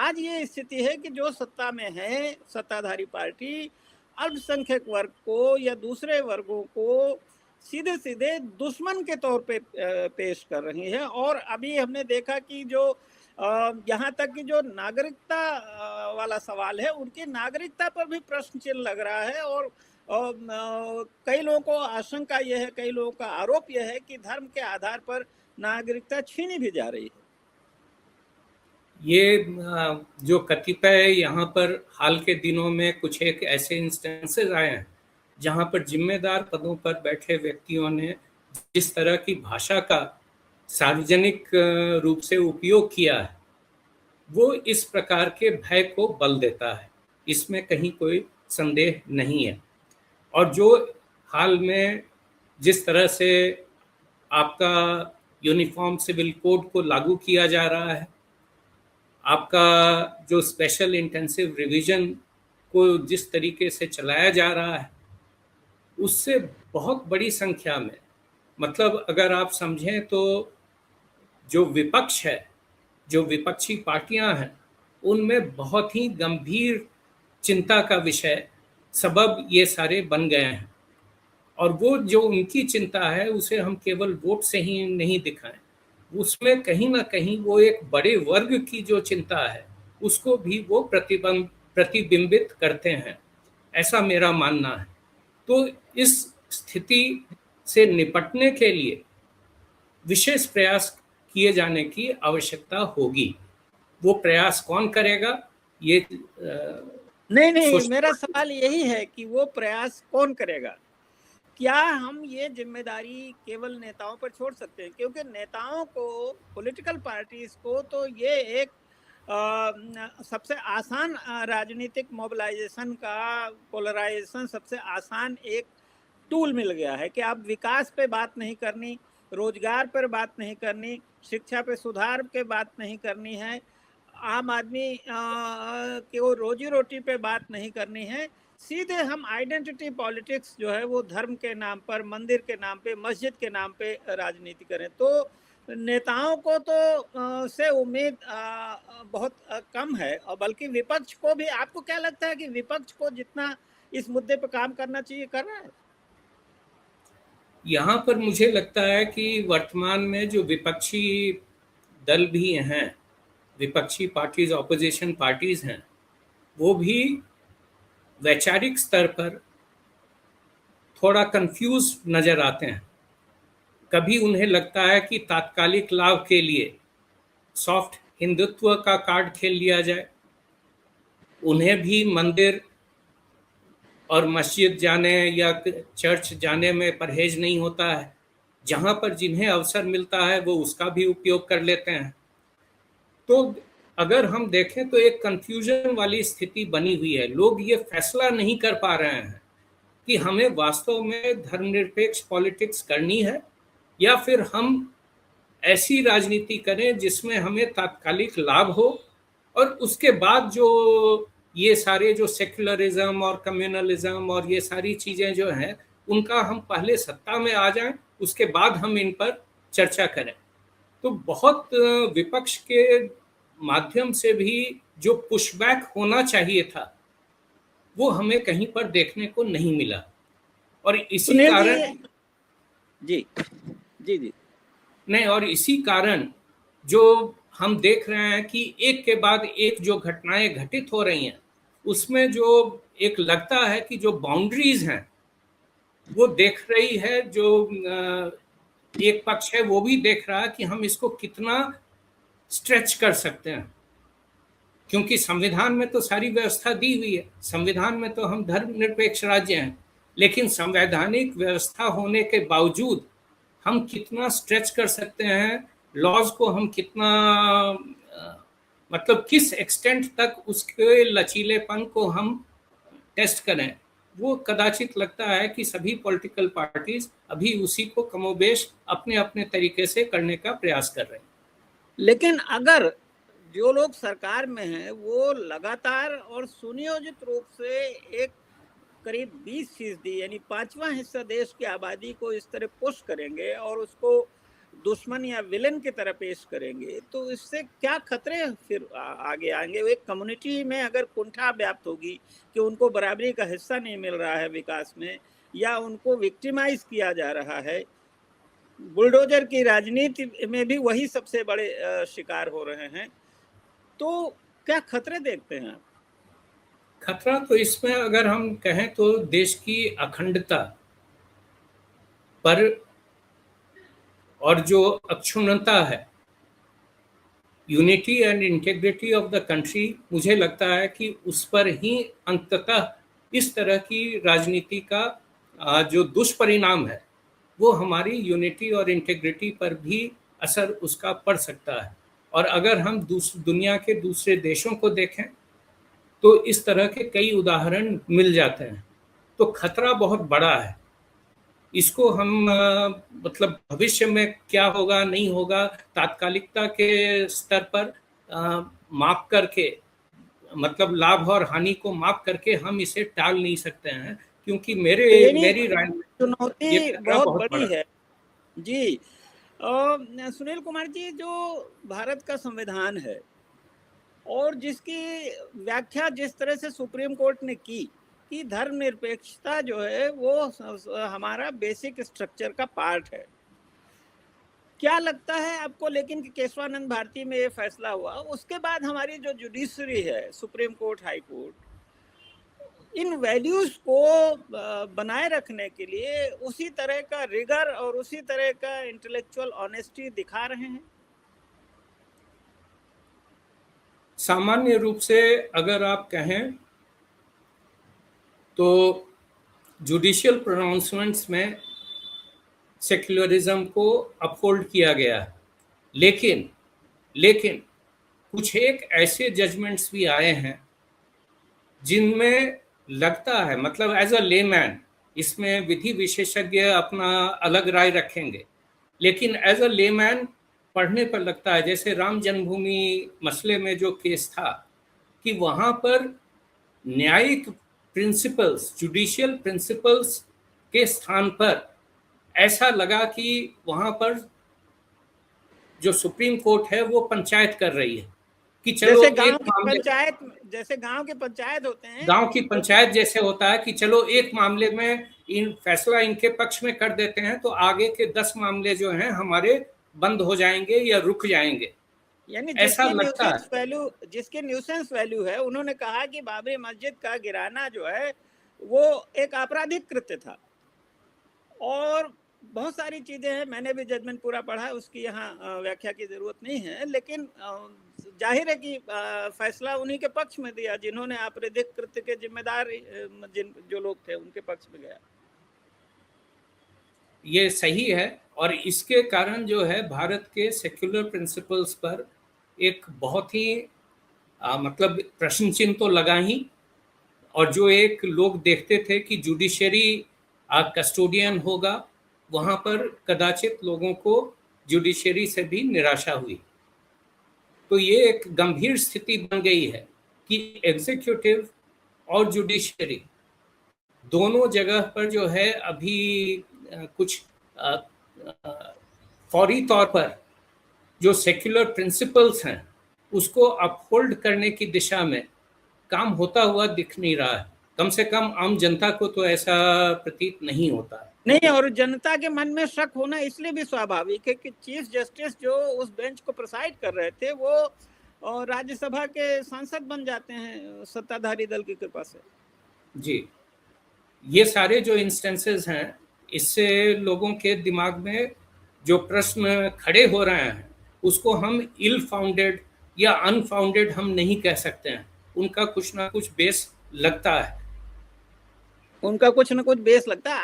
आज ये स्थिति है कि जो सत्ता में है, सत्ताधारी पार्टी अल्पसंख्यक वर्ग को या दूसरे वर्गों को सीधे-सीधे दुश्मन के तौर पे पेश कर रही है। और अभी हमने देखा कि जो यहाँ तक कि जो नागरिकता वाला सवाल है, उनकी नागरिकता पर भी प्रश्न चिन्ह लग रहा है। और कई लोगों को आशंका यह है, कई लोगों का आरोप यह है कि धर्म के आधार पर नागरिकता छीनी भी जा रही है। ये जो कतिपय यहाँ पर हाल के दिनों में कुछ एक ऐसे इंस्टेंसेस आए हैं जहाँ पर जिम्मेदार पदों पर बैठे व्यक्तियों ने जिस तरह की भाषा का सार्वजनिक रूप से उपयोग किया है, वो इस प्रकार के भय को बल देता है, इसमें कहीं कोई संदेह नहीं है। और जो हाल में जिस तरह से आपका यूनिफॉर्म सिविल कोड को लागू किया जा रहा है, आपका जो स्पेशल इंटेंसिव रिवीजन को जिस तरीके से चलाया जा रहा है, उससे बहुत बड़ी संख्या में, मतलब अगर आप समझें तो जो विपक्ष है, जो विपक्षी पार्टियां हैं, उनमें बहुत ही गंभीर चिंता का विषय सबब ये सारे बन गए हैं। और वो जो उनकी चिंता है उसे हम केवल वोट से ही नहीं दिखाएं, उसमें कहीं ना कहीं वो एक बड़े वर्ग की जो चिंता है उसको भी वो प्रतिबिंबित करते हैं, ऐसा मेरा मानना है। तो इस स्थिति से निपटने के लिए विशेष प्रयास किए जाने की आवश्यकता होगी। वो प्रयास कौन करेगा, ये नहीं, मेरा सवाल यही है कि वो प्रयास कौन करेगा। क्या हम ये जिम्मेदारी केवल नेताओं पर छोड़ सकते हैं? क्योंकि नेताओं को, पॉलिटिकल पार्टीज को तो ये एक सबसे आसान राजनीतिक मोबिलाइजेशन का, पोलराइजेशन सबसे आसान एक टूल मिल गया है कि आप विकास पे बात नहीं करनी, रोजगार पर बात नहीं करनी, शिक्षा पे सुधार के बात नहीं करनी है, आम आदमी को रोजी रोटी पे बात नहीं करनी है। सीधे हम आइडेंटिटी पॉलिटिक्स जो है वो धर्म के नाम पर, मंदिर के नाम पे, मस्जिद के नाम पे राजनीति करें। तो नेताओं को तो से उम्मीद बहुत कम है। और बल्कि विपक्ष को भी, आपको क्या लगता है कि विपक्ष को जितना इस मुद्दे पर काम करना चाहिए कर रहा है? यहाँ पर मुझे लगता है कि वर्तमान में जो विपक्षी दल भी हैं, विपक्षी पार्टीज, ऑपोजिशन पार्टीज हैं, वो भी वैचारिक स्तर पर थोड़ा कंफ्यूज नजर आते हैं। कभी उन्हें लगता है कि तात्कालिक लाभ के लिए सॉफ्ट हिंदुत्व का कार्ड खेल लिया जाए, उन्हें भी मंदिर और मस्जिद जाने या चर्च जाने में परहेज नहीं होता है, जहां पर जिन्हें अवसर मिलता है वो उसका भी उपयोग कर लेते हैं। तो अगर हम देखें तो एक कंफ्यूजन वाली स्थिति बनी हुई है। लोग ये फैसला नहीं कर पा रहे हैं कि हमें वास्तव में धर्मनिरपेक्ष पॉलिटिक्स करनी है या फिर हम ऐसी राजनीति करें जिसमें हमें तात्कालिक लाभ हो, और उसके बाद जो ये सारे जो सेक्युलरिज्म और कम्युनलिज्म और ये सारी चीजें जो हैं, उनका हम पहले सत्ता में आ जाएं, उसके बाद हम इन पर चर्चा करें। तो बहुत विपक्ष के माध्यम से भी जो पुशबैक होना चाहिए था वो हमें कहीं पर देखने को नहीं मिला। और इसी कारण जी जी जी नहीं, और इसी कारण जो हम देख रहे हैं कि एक के बाद एक जो घटनाएं घटित हो रही हैं, उसमें जो एक लगता है कि जो बाउंड्रीज हैं वो देख रही है, जो एक पक्ष है वो भी देख रहा है कि हम इसको कितना स्ट्रेच कर सकते हैं। क्योंकि संविधान में तो सारी व्यवस्था दी हुई है, संविधान में तो हम धर्मनिरपेक्ष राज्य हैं, लेकिन संवैधानिक व्यवस्था होने के बावजूद हम कितना स्ट्रेच कर सकते हैं लॉज को, हम कितना मतलब किस एक्सटेंट तक उसके लचीलेपन को हम टेस्ट करें, वो कदाचित लगता है कि सभी पॉलिटिकल पार्टीज अभी उसी को कमोबेश अपने अपने तरीके से करने का प्रयास कर रहे हैं। लेकिन अगर जो लोग सरकार में हैं वो लगातार और सुनियोजित रूप से एक करीब 20% यानी 5वां हिस्सा देश की आबादी को इस तरह पुश करेंगे और उसको दुश्मन या विलेन की तरह पेश करेंगे तो इससे क्या खतरे फिर आगे आएंगे। एक कम्युनिटी में अगर कुंठा व्याप्त होगी कि उनको बराबरी का हिस्सा नहीं मिल रहा है विकास में, या उनको विक्टिमाइज किया जा रहा है, बुलडोजर की राजनीति में भी वही सबसे बड़े शिकार हो रहे हैं, तो क्या खतरे देखते हैं आप? खतरा तो इसमें अगर हम कहें तो देश की अखंडता पर और जो अक्षुण्णता है, unity and integrity of the country, मुझे लगता है कि उस पर ही अंततः इस तरह की राजनीति का जो दुष्परिणाम है वो हमारी यूनिटी और इंटेग्रिटी पर भी असर उसका पड़ सकता है। और अगर हम दुनिया के दूसरे देशों को देखें तो इस तरह के कई उदाहरण मिल जाते हैं। तो खतरा बहुत बड़ा है। इसको हम मतलब भविष्य में क्या होगा नहीं होगा तात्कालिकता के स्तर पर माप करके, मतलब लाभ और हानि को माप करके हम इसे टाल नहीं सकते हैं, क्योंकि मेरी राय में चुनौती बहुत बड़ी है जी। सुनील कुमार जी, जो भारत का संविधान है और जिसकी व्याख्या जिस तरह से सुप्रीम कोर्ट ने की कि धर्मनिरपेक्षता जो है वो हमारा बेसिक स्ट्रक्चर का पार्ट है, क्या लगता है आपको लेकिन कि केशवानंद भारती में ये फैसला हुआ, उसके बाद हमारी जो जुडिशरी है, सुप्रीम कोर्ट, हाई कोर्ट, इन वैल्यूज को बनाए रखने के लिए उसी तरह का रिगर और उसी तरह का इंटेलेक्चुअल ऑनेस्टी दिखा रहे हैं? सामान्य रूप से अगर आप कहें तो जुडिशियल प्रोनाउंसमेंट्स में सेक्युलरिज्म को अपहोल्ड किया गया, लेकिन कुछ एक ऐसे जजमेंट्स भी आए हैं जिनमें लगता है, मतलब एज अ लेमैन, इसमें विधि विशेषज्ञ अपना अलग राय रखेंगे, लेकिन एज अ लेमैन पढ़ने पर लगता है, जैसे राम जन्मभूमि मसले में जो केस था, कि वहाँ पर न्यायिक प्रिंसिपल्स, जुडिशियल प्रिंसिपल्स के स्थान पर ऐसा लगा कि वहाँ पर जो सुप्रीम कोर्ट है वो पंचायत कर रही है कि चलो जैसे गांव की पंचायत होते हैं, गांव की पंचायत जैसे होता है कि चलो एक मामले में फैसला इनके पक्ष में कर देते हैं तो आगे के 10 मामले जो हैं हमारे बंद हो जाएंगे या रुक जाएंगे, यानी ऐसा लगता है। जिसके न्यूसेंस वैल्यू है, उन्होंने कहा कि बाबरी मस्जिद का गिराना जो है वो एक आपराधिक कृत्य था, और बहुत सारी चीजें हैं, मैंने भी जजमेंट पूरा पढ़ा, उसकी यहाँ व्याख्या की जरूरत नहीं है, लेकिन जाहिर है कि फैसला उन्हीं के पक्ष में दिया जिन्होंने आपराधिक कृत्य के जिम्मेदार जो लोग थे उनके पक्ष में गया। ये सही है, और इसके कारण जो है भारत के सेक्युलर प्रिंसिपल्स पर एक बहुत ही मतलब प्रश्न चिन्ह तो लगा ही, और जो एक लोग देखते थे कि जुडिशरी कस्टोडियन होगा, वहां पर कदाचित लोगों को जुडिशरी से भी निराशा हुई। तो ये एक गंभीर स्थिति बन गई है कि एग्जीक्यूटिव और जुडिशरी दोनों जगह पर जो है अभी कुछ फौरी तौर पर जो सेक्युलर प्रिंसिपल्स हैं उसको अपहोल्ड करने की दिशा में काम होता हुआ दिख नहीं रहा है। कम से कम आम जनता को तो ऐसा प्रतीत नहीं होता है। नहीं, और जनता के मन में शक होना इसलिए भी स्वाभाविक है कि चीफ जस्टिस जो उस बेंच को प्रिसाइड कर रहे थे वो राज्यसभा के सांसद बन जाते हैं सत्ताधारी दल की कृपा से। जी, ये सारे जो इंस्टेंसेस हैं, इससे लोगों के दिमाग में जो प्रश्न खड़े हो रहे हैं उसको हम इल फाउंडेड या अनफाउंडेड हम नहीं कह सकते हैं, उनका कुछ ना कुछ बेस लगता है। उनका कुछ ना कुछ बेस लगता है।